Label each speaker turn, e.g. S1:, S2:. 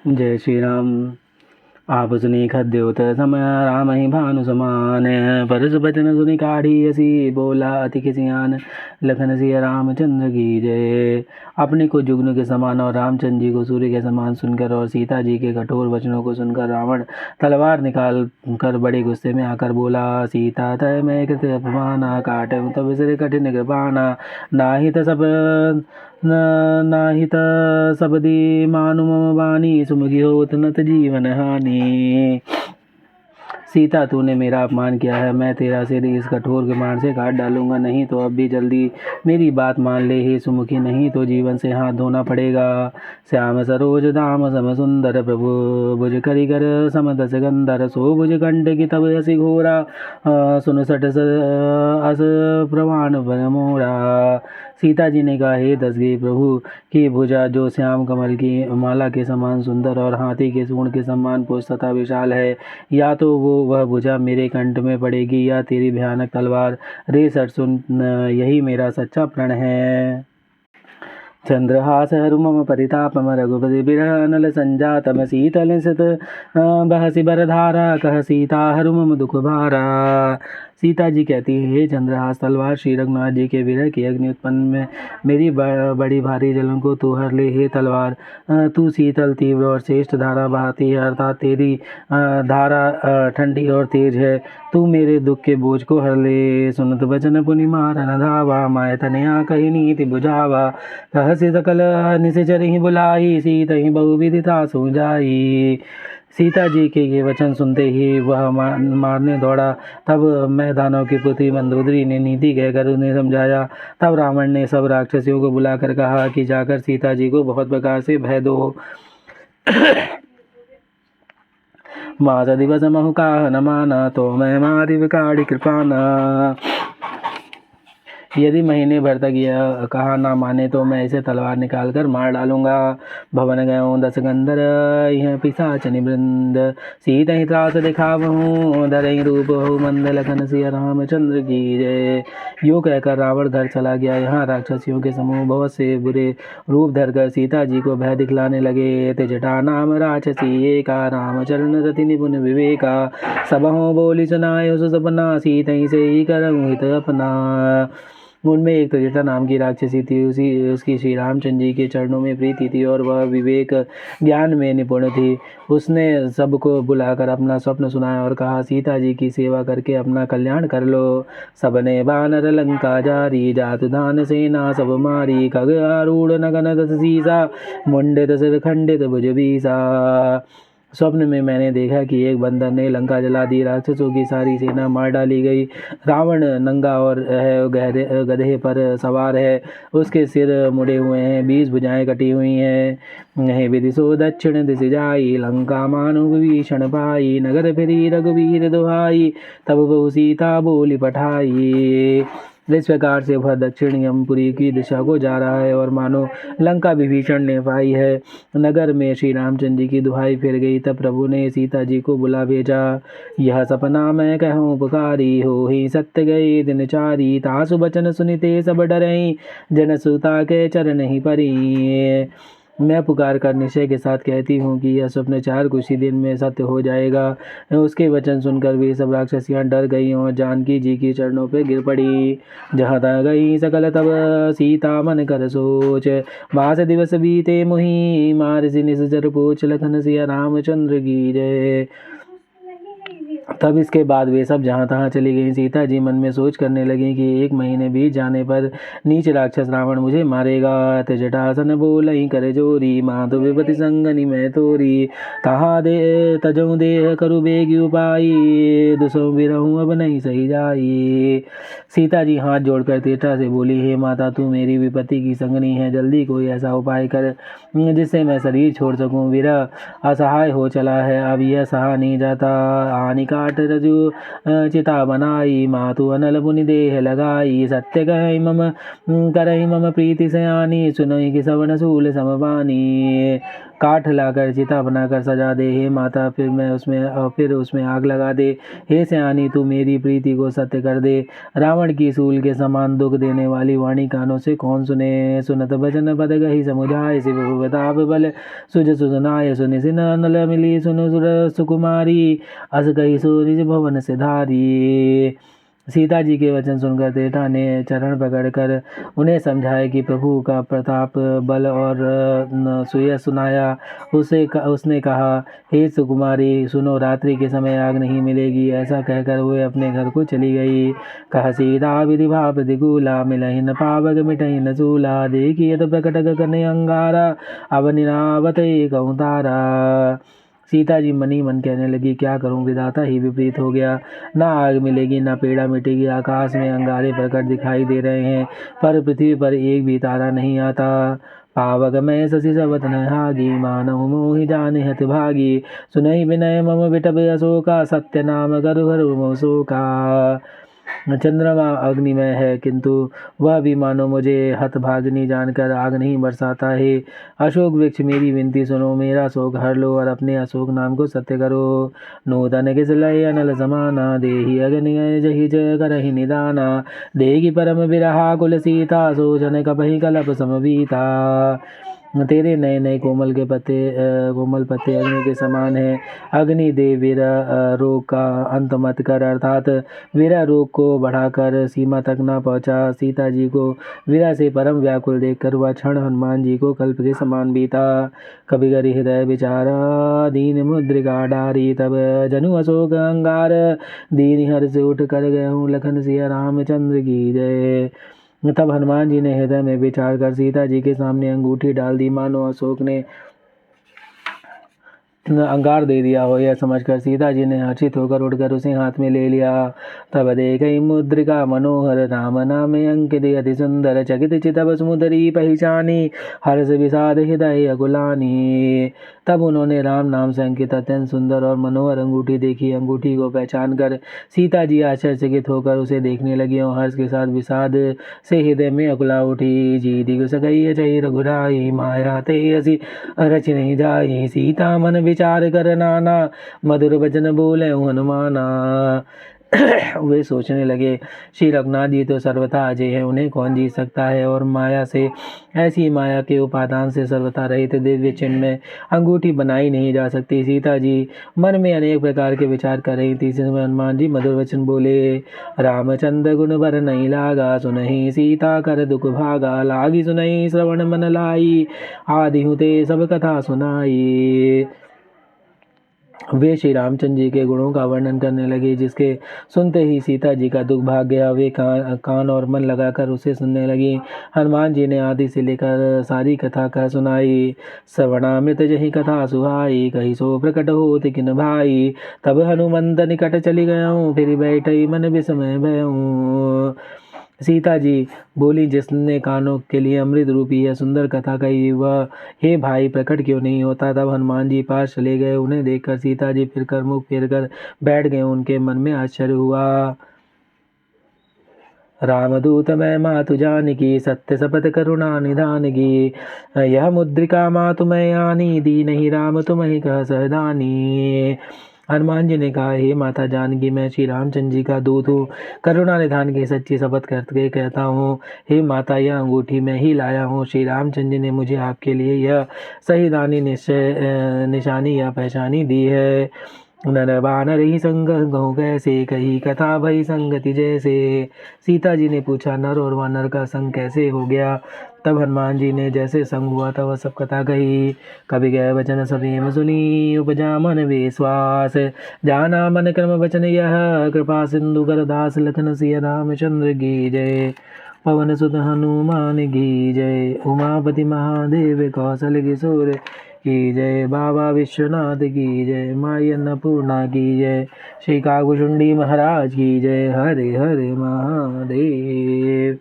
S1: जय श्री राम। आप सुनी खद्योत समय राम ही भानु समान। परस बचन सुनि काढ़ी असी बोला अति खिसियान। लखन सिया रामचंद्र की जय। अपने को जुगनू के समान और रामचंद्र जी को सूर्य के समान सुनकर और सीता जी के कठोर वचनों को सुनकर रावण तलवार निकाल कर बड़े गुस्से में आकर बोला, सीता तय मैं कृत अपमाना काटऊँ तब विसरे कठिन कृपाना। नाहित सबदी मानु मम बानी सुमुखी होत नत जीवन हानि। सीता तूने मेरा अपमान किया है, मैं तेरा सिर इस कठोर के बाण से काट डालूंगा। नहीं तो अब भी जल्दी मेरी बात मान ले हे सुमुखी, नहीं तो जीवन से हाथ धोना पड़ेगा। श्याम सरोज दाम सम सुंदर प्रभु भुज करिकर सम दस गंधर। सो भुज कंठ की तब हसी घोरा सुन सट अस प्रवान बन मोरा। सीता जी ने कहा, हे दसगे प्रभु की भुजा जो श्याम कमल की माला के समान सुंदर और हाथी के सूंड के समान पुष्ट तथा विशाल है, या तो वह भुजा मेरे कंठ में पड़ेगी या तेरी भयानक तलवार। रे सट सुन, यही मेरा सच्चा प्रण है। चंद्रहास हरु मम परितापम रघुपति बिरह नल संजातम। शीतल सित बहसी बरधारा कह सीता हरु मम दुख भारा। सीता जी कहती है, हे चंद्रहास तलवार श्री रघुनाथ जी के विरह की अग्नि उत्पन्न में मेरी बड़ी भारी जलन को तू हर ले। हे तलवार तू शीतल तीव्र और श्रेष्ठ धारा बहाती है, अर्थात तेरी धारा ठंडी और तेज है। तू मेरे दुख के बोझ को हर ले। सुनत वचन पुनि मारन धावा, माय तनया कही नीति बुझावा। कहसि सकल निशिचर ही बुलाई, सीत ही बहुविधि तासु जाई। सीता जी के ये वचन सुनते ही वह मारने दौड़ा। तब मैदानों की पुत्री मंदोदरी ने नीति कहकर उन्हें समझाया। तब रावण ने सब राक्षसियों को बुलाकर कहा कि जाकर सीता जी को बहुत प्रकार से भय दो। मास दिवस महु काह न माना, तो मैं मारी विकाड़ी कृपाना। यदि महीने भर तक यह कहा ना माने तो मैं इसे तलवार निकाल कर मार डालूंगा। भवन गयो दस गंधर यह पिशाच निवृंद। सीत ही त्रास दिखावहूँ धरहि रूप हो मंद। लखन सिया रामचंद्र की जय। यूँ कहकर रावण घर चला गया। यहाँ राक्षसियों के समूह बहुत से बुरे रूप धरकर सीता जी को भय दिखलाने लगे। तिजटा नाम राक्षसी एका, रामचरण रति निपुण विवेका। सबहों बोली सुनायो सुसपना, सीत ही से ही करऊँ हित अपना। उनमें एक त्रिजटा नाम की राक्षसी थी। उसकी श्री रामचंद्र जी के चरणों में प्रीति थी और वह विवेक ज्ञान में निपुण थी। उसने सबको बुलाकर अपना स्वप्न सुनाया और कहा, सीता जी की सेवा करके अपना कल्याण कर लो। सबने बानर लंका जारी, जातु दान सेना सब मारी। खग आरूढ़ नगन दस सीसा, मुंडित सिर खंडित भुज बीसा। स्वप्न में मैंने देखा कि एक बंदर ने लंका जला दी, राक्षसों की सारी सेना मार डाली गई। रावण नंगा और है, गधे पर सवार है, उसके सिर मुड़े हुए हैं, 20 भुजाएं कटी हुई हैं। नहीं विदिशो दक्षिण दिशि जाई, लंका मानो विभीषण पाई। नगर फिरी रघुवीर दुहाई, तब बहु सीता बोली पठाई। इस प्रकार से वह दक्षिण यमपुरी की दिशा को जा रहा है और मानो लंका विभीषण ने पाई है। नगर में श्री रामचंद्र जी की दुहाई फिर गई। तब प्रभु ने सीता जी को बुला भेजा। यह सपना मैं कहूँ पुकारी, हो ही सत्य गए दिन चारी। तासु बचन सुनिते सब डरई, जन सुता के चरण ही परी। मैं पुकार कर निश्चय के साथ कहती हूँ कि यह स्वप्न चार कुछ ही दिन में सत्य हो जाएगा। उसके वचन सुनकर वे सब राक्षसियाँ डर गई और जानकी जी के चरणों पर गिर पड़ी। जहाँ तहाँ गई सकल तब सीता मन कर सोच, मास दिवस बीते मुहि मारसी निश्चर पोछ। लखन सिया रामचंद्र की जय। तब इसके बाद वे सब जहाँ तहाँ चली गईं। सीता जी मन में सोच करने लगी कि 1 महीने बीत जाने पर नीच राक्षस रावण मुझे मारेगा। जटासन बोलई कर जोरी, माधु विपति संगनि मैं तोरी। तहाँ दे तजऊ देह करु बेगी उपाई, दुसो बिरहूँ अब नहीं सही जाई। सीता जी हाथ जोड़कर तेजा से बोली, हे माता तू मेरी विपत्ति की संगनी है, जल्दी कोई ऐसा उपाय कर जिससे मैं शरीर छोड़ सकूं। विरह असहाय हो चला है, अब यह सहा नहीं जाता। आनी काट रजु चिता बनाई, मातु अनल पुनि देह लगाई। सत्य कहि मम करहि मम प्रीति सयानी, सुनहि कि सवन सूल समपानी। काठ लाकर चिता बनाकर सजा दे। हे माता, फिर उसमें आग लगा दे। हे सयानी, तू मेरी प्रीति को सत्य कर दे। रावण की सूल के समान दुख देने वाली वाणी कानों से कौन सुने। सुनत बचन पद गही समुझाय, शिव प्रताप बल सुज सुनाय। सुनि सिन नल मिली सुन सुर सुकुमारी, अस कही सो निज भवन से धारी। सीता जी के वचन सुनकर त्रेता ने चरण पकड़कर उन्हें समझाया कि प्रभु का प्रताप बल और सुयश सुनाया। उसने कहा, हे सुकुमारी, सुनो, रात्रि के समय आग नहीं मिलेगी। ऐसा कहकर वे अपने घर को चली गई। कह सीता विधि भा प्रतिकूला, मिलहि न पावक मिटहि न चूला। देखिए तो प्रकट गगन अंगारा, अब निरावत कहूँ तारा। सीता जी मनी मन कहने लगी, क्या करूं, विधाता ही विपरीत हो गया। ना आग मिलेगी, ना पेड़ा मिटेगी। आकाश में अंगारे प्रकट दिखाई दे रहे हैं, पर पृथ्वी पर एक भी तारा नहीं आता। पावक में शशि सबत नहागी, मानव मोहि जाने हत भागी। सुनहि विनय मम विटप अशोका, सत्य नाम करु हरु मम शोका। चंद्रमा अग्निमय है, किंतु वह भी मानो मुझे हतभागिनी जानकर आग नहीं बरसाता है। अशोक वृक्ष, मेरी विनती सुनो, मेरा शोक हर लो और अपने अशोक नाम को सत्य करो। नूतन किस लय अनल समाना, देहि अग्नि जहि करहि निदाना। देगी परम विरहा कुल सीता, सोचन कपहि कलप समबीता। तेरे नए नए कोमल पत्ते अग्नि के समान है। अग्नि दे विरह रोग का अंत मत कर, अर्थात विरह रोग को बढ़ाकर सीमा तक न पहुँचा। सीता जी को विरह से परम व्याकुल देखकर वह क्षण हनुमान जी को कल्प के समान बीता। कभी करी हृदय विचारा, दीन मुद्रिका डारी। तब जनु अशोक अंगार, दीन हर से उठ कर गए हूँ, लखन सिया रामचंद्र की जय। तब हनुमान जी ने हृदय में विचार कर सीता जी के सामने अंगूठी डाल दी, मानो अशोक ने अंगार दे दिया हो। यह समझकर सीता जी ने हर्षित होकर उठकर उसे हाथ में ले लिया। तब देखई मुद्रिका मनोहर, राम नाम अंकित अति सुंदर। चकित चितव समुदरी पहचानी, हर्ष विषाद हृदय अकुलानी। तब उन्होंने राम नाम से अंकित अत्यंत सुंदर और मनोहर अंगूठी देखी। अंगूठी को पहचान कर सीता जी आश्चर्यचकित होकर उसे देखने लगी और हर्ष के साथ विषाद से हृदय में अकुला उठी। जी दिग सकई चई रघुराई, माया ते असी रच नहीं जाई। सीता मन विचार कर नाना, मधुर वचन बोले हनुमाना। वे सोचने लगे, श्री रघुनाथ जी तो सर्वथा अजय है, उन्हें कौन जीत सकता है। और माया से, ऐसी माया के उपादान से सर्वथा रहित दिव्य चिन्ह में अंगूठी बनाई नहीं जा सकती। सीता जी मन में अनेक प्रकार के विचार कर रही थी। इसमें हनुमान जी मधुर वचन बोले, रामचंद्र गुण बर नहीं लागा, सुनहि सीता कर दुख भागा। लागी सुनहि श्रवण मन लाई, आदि हुते सब कथा सुनाई। वे श्री रामचंद्र जी के गुणों का वर्णन करने लगे, जिसके सुनते ही सीता जी का दुख भाग गया। वे कान और मन लगाकर उसे सुनने लगी। हनुमान जी ने आदि से लेकर सारी कथा कह सुनाई। श्रवणामृत जही कथा सुहाई, कही सो प्रकट हो तिकिन भाई। तब हनुमंत निकट चली गयऊँ, फिर बैठई मन विस्मय भयऊँ। सीता जी बोली, जिसने कानों के लिए अमृत रूपी है सुंदर कथा कही, वह हे भाई प्रकट क्यों नहीं होता। तब हनुमान जी पास चले गए। उन्हें देखकर सीता जी फिर मुख फेर कर बैठ गए। उनके मन में आश्चर्य हुआ। रामदूत मैं मातु जानकी, सत्य शपथ करुणा निधान की। यह मुद्रिका मातु मैं आनी, दीनहि राम तुम्हि कह सहदानी। हनुमान जी ने कहा, हे माता जानकी, मैं श्री रामचंद्र जी का दूत हूँ, करुणा निधान की सच्ची शपथ करके कहता हूँ। हे माता, यह अंगूठी मैं ही लाया हूँ। श्री रामचंद्र जी ने मुझे आपके लिए यह सहीदानी निशानी या पहचानी दी है। नर बानर ही संग गहु कैसे, कही कथा भई संगति जैसे। सीता जी ने पूछा, नर और वानर का संग कैसे हो गया। तब हनुमान जी ने जैसे संग हुआ था वह सब कथा कही। कवि गए वचन सभेम सुनी, उपजा मन विश्वास। जाना मन क्रम वचन यह, कृपा सिंधु कर दास लखन सिया रामचंद्र की जय। पवन सुत हनुमान की जय। उमापति महादेव कौशल किशोर की जय। बाबा विश्वनाथ की जय। माई अन्नपूर्णा की जय। श्री काकुशुंडी महाराज की जय। हरे हरे महादेव।